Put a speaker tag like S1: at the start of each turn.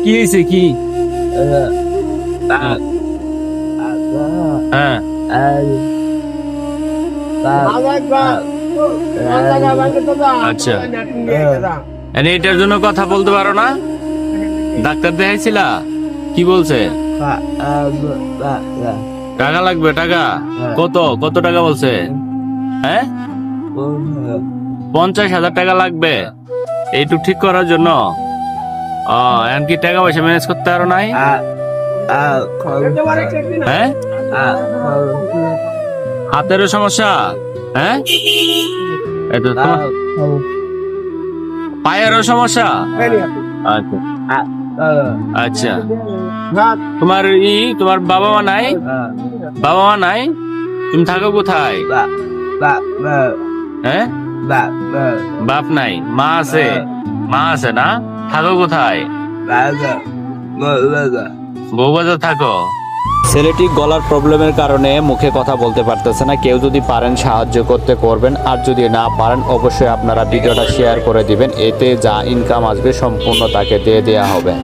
S1: কি হয়েছে কি? হ্যাঁ আচ্ছা, এটার জন্য কথা বলতে পারো না? ডাক্তার দেখাইছিলা? কি বলছে? টাকা লাগবে? টাকা কত কত টাকা বলছে? হ্যাঁ 50,000 টাকা লাগবে এইটুক ঠিক করার জন্য। এখন কি টাকা পয়সা ম্যানেজ করতে পারো নাই? হ্যাঁ হাতেরও সমস্যা? হ্যাঁ পায়েরও সমস্যা? আচ্ছা আচ্ছা, তোমার তোমার বাবা মা নাই? বাবা মা নাই? তুমি থাকো কোথায়? হ্যাঁ বাপ নাই, মা আছে? মা আছে না? থাকো কোথায়? বউবাজার থাকো। ছেলেটি গলার প্রবলেমের কারণে মুখে কথা বলতে পারতেছে না। কেউ যদি পারেন সাহায্য করতে করবেন, আর যদি না পারেন অবশ্যই আপনারা ভিডিওটা শেয়ার করে দিবেন। এতে যা ইনকাম আসবে সম্পূর্ণ তাকে দিয়ে দেওয়া হবে।